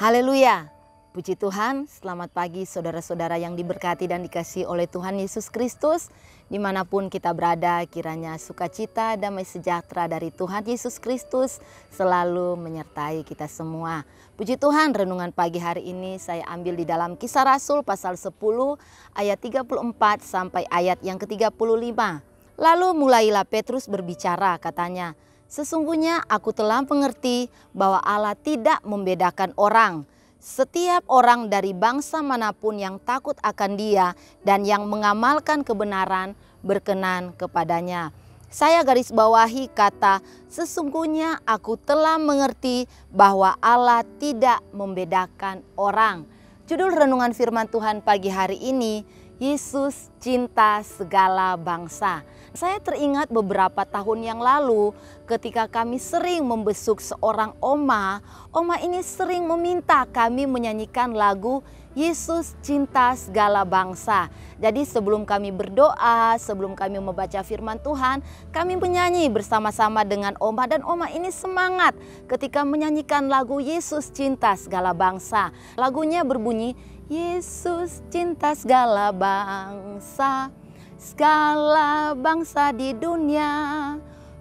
Haleluya, puji Tuhan. Selamat pagi saudara-saudara yang diberkati dan dikasihi oleh Tuhan Yesus Kristus. Dimanapun kita berada, kiranya sukacita, damai sejahtera dari Tuhan Yesus Kristus selalu menyertai kita semua. Puji Tuhan, renungan pagi hari ini saya ambil di dalam Kisah Rasul pasal 10 ayat 34 sampai ayat yang ke-35. Lalu mulailah Petrus berbicara, katanya, "Sesungguhnya aku telah mengerti bahwa Allah tidak membedakan orang. Setiap orang dari bangsa manapun yang takut akan Dia dan yang mengamalkan kebenaran berkenan kepadanya." Saya garis bawahi kata sesungguhnya aku telah mengerti bahwa Allah tidak membedakan orang. Judul renungan firman Tuhan pagi hari ini, Yesus cinta segala bangsa. Saya teringat beberapa tahun yang lalu ketika kami sering membesuk seorang oma. Oma ini sering meminta kami menyanyikan lagu Yesus cinta segala bangsa. Jadi sebelum kami berdoa, sebelum kami membaca firman Tuhan, kami menyanyi bersama-sama dengan oma. Dan oma ini semangat ketika menyanyikan lagu Yesus cinta segala bangsa. Lagunya berbunyi, Yesus cinta segala bangsa, segala bangsa di dunia,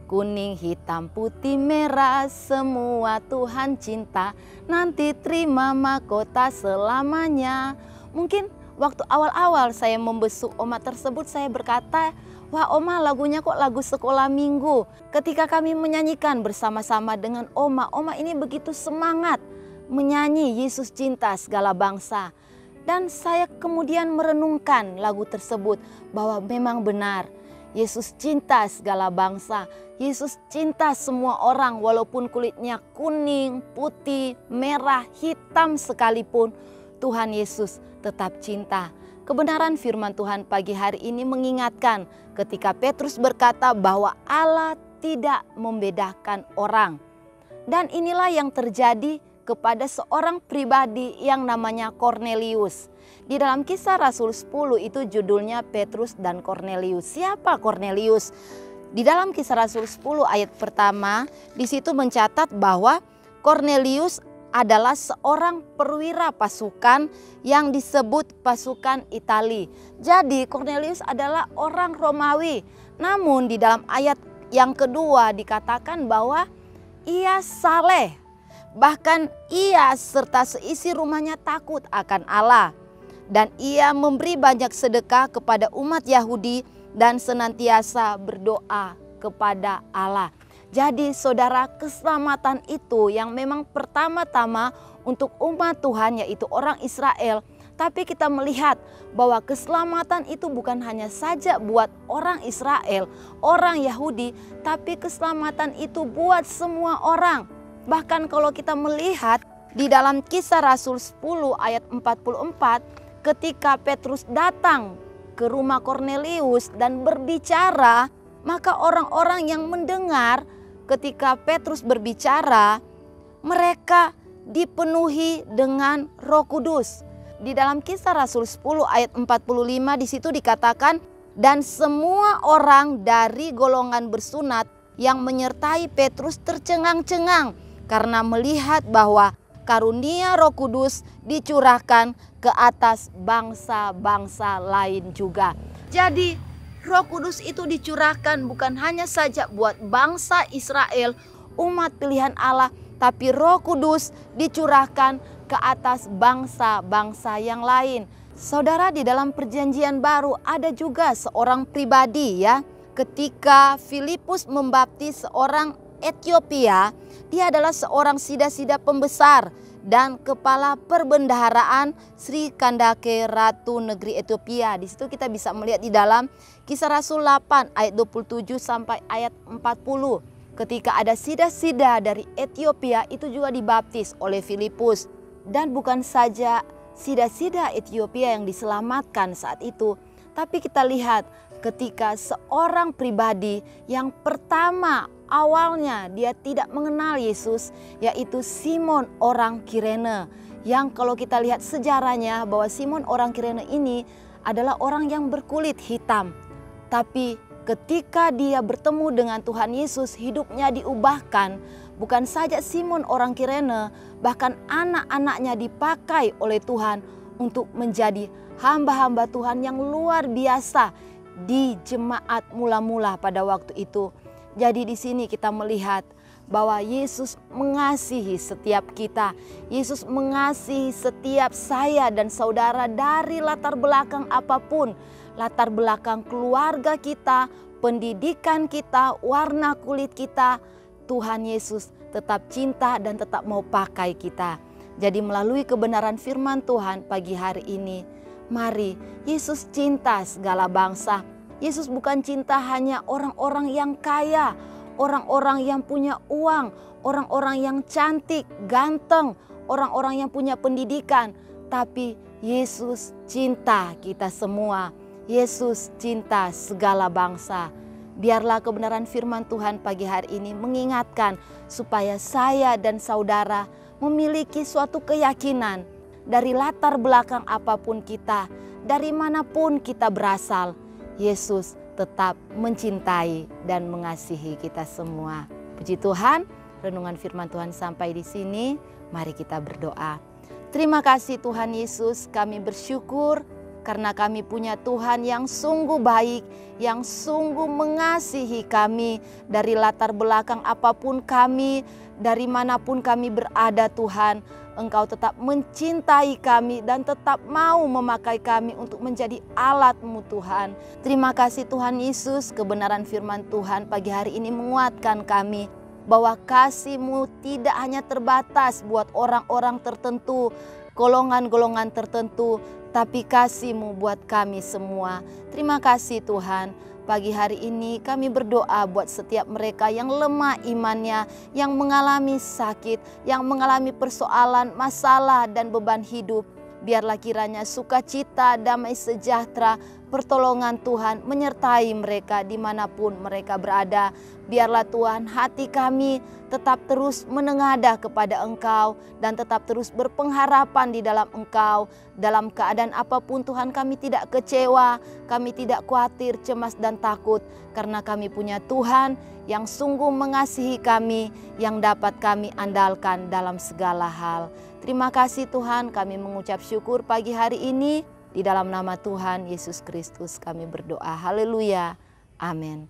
kuning, hitam, putih, merah, semua Tuhan cinta, nanti terima mahkota selamanya. Mungkin waktu awal-awal saya membesuk oma tersebut, saya berkata, wah oma, lagunya kok lagu sekolah minggu. Ketika kami menyanyikan bersama-sama dengan oma ini begitu semangat menyanyi Yesus cinta segala bangsa. Dan saya kemudian merenungkan lagu tersebut bahwa memang benar Yesus cinta segala bangsa. Yesus cinta semua orang walaupun kulitnya kuning, putih, merah, hitam sekalipun. Tuhan Yesus tetap cinta. Kebenaran firman Tuhan pagi hari ini mengingatkan ketika Petrus berkata bahwa Allah tidak membedakan orang. Dan inilah yang terjadi kepada seorang pribadi yang namanya Kornelius. Di dalam Kisah Rasul 10 itu judulnya Petrus dan Kornelius. Siapa Kornelius? Di dalam Kisah Rasul 10 ayat pertama di situ mencatat bahwa Kornelius adalah seorang perwira pasukan yang disebut pasukan Itali. Jadi Kornelius adalah orang Romawi. Namun di dalam ayat yang kedua dikatakan bahwa ia saleh. Bahkan ia serta seisi rumahnya takut akan Allah. Dan ia memberi banyak sedekah kepada umat Yahudi dan senantiasa berdoa kepada Allah. Jadi saudara, keselamatan itu yang memang pertama-tama untuk umat Tuhan yaitu orang Israel. Tapi kita melihat bahwa keselamatan itu bukan hanya saja buat orang Israel, orang Yahudi. Tapi keselamatan itu buat semua orang. Bahkan kalau kita melihat di dalam Kisah Rasul 10 ayat 44 ketika Petrus datang ke rumah Kornelius dan berbicara, maka orang-orang yang mendengar ketika Petrus berbicara, mereka dipenuhi dengan Roh Kudus. Di dalam Kisah Rasul 10 ayat 45 di situ dikatakan, dan semua orang dari golongan bersunat yang menyertai Petrus tercengang-cengang karena melihat bahwa karunia Roh Kudus dicurahkan ke atas bangsa-bangsa lain juga. Jadi Roh Kudus itu dicurahkan bukan hanya saja buat bangsa Israel, umat pilihan Allah, tapi Roh Kudus dicurahkan ke atas bangsa-bangsa yang lain. Saudara, di dalam perjanjian baru ada juga seorang pribadi ya. Ketika Filipus membaptis seorang Etiopia, dia adalah seorang sida-sida pembesar dan kepala perbendaharaan Sri Kandake Ratu Negeri Etiopia. Di situ kita bisa melihat di dalam Kisah Rasul 8 ayat 27 sampai ayat 40. Ketika ada sida-sida dari Etiopia itu juga dibaptis oleh Filipus. Dan bukan saja sida-sida Etiopia yang diselamatkan saat itu, tapi kita lihat ketika seorang pribadi yang pertama awalnya dia tidak mengenal Yesus, yaitu Simon orang Kirene. Yang kalau kita lihat sejarahnya bahwa Simon orang Kirene ini adalah orang yang berkulit hitam. Tapi ketika dia bertemu dengan Tuhan Yesus, hidupnya diubahkan. bukan saja Simon orang Kirene, bahkan anak-anaknya dipakai oleh Tuhan untuk menjadi hamba-hamba Tuhan yang luar biasa di jemaat mula-mula pada waktu itu. Jadi di sini kita melihat bahwa Yesus mengasihi setiap kita. Yesus mengasihi setiap saya dan saudara dari latar belakang apapun. Latar belakang keluarga kita, pendidikan kita, warna kulit kita. Tuhan Yesus tetap cinta dan tetap mau pakai kita. Jadi melalui kebenaran firman Tuhan pagi hari ini, mari, Yesus cinta segala bangsa. Yesus bukan cinta hanya orang-orang yang kaya, orang-orang yang punya uang, orang-orang yang cantik, ganteng, orang-orang yang punya pendidikan. Tapi Yesus cinta kita semua. Yesus cinta segala bangsa. Biarlah kebenaran firman Tuhan pagi hari ini mengingatkan supaya saya dan saudara memiliki suatu keyakinan dari latar belakang apapun kita, dari manapun kita berasal. Yesus tetap mencintai dan mengasihi kita semua. Puji Tuhan, renungan firman Tuhan sampai di sini. Mari kita berdoa. Terima kasih Tuhan Yesus, kami bersyukur karena kami punya Tuhan yang sungguh baik, yang sungguh mengasihi kami dari latar belakang apapun kami, dari manapun kami berada Tuhan. Engkau tetap mencintai kami dan tetap mau memakai kami untuk menjadi alat-Mu Tuhan. Terima kasih Tuhan Yesus, kebenaran firman Tuhan pagi hari ini menguatkan kami bahwa kasih-Mu tidak hanya terbatas buat orang-orang tertentu, golongan-golongan tertentu, tapi kasih-Mu buat kami semua. Terima kasih Tuhan. Pagi hari ini kami berdoa buat setiap mereka yang lemah imannya, yang mengalami sakit, yang mengalami persoalan, masalah dan beban hidup. Biarlah kiranya sukacita, damai sejahtera, pertolongan Tuhan menyertai mereka dimanapun mereka berada. Biarlah Tuhan hati kami tetap terus menengadah kepada Engkau dan tetap terus berpengharapan di dalam Engkau. Dalam keadaan apapun Tuhan kami tidak kecewa, kami tidak khawatir, cemas dan takut. Karena kami punya Tuhan yang sungguh mengasihi kami, yang dapat kami andalkan dalam segala hal. Terima kasih Tuhan, kami mengucap syukur pagi hari ini. Di dalam nama Tuhan Yesus Kristus kami berdoa. Haleluya. Amin.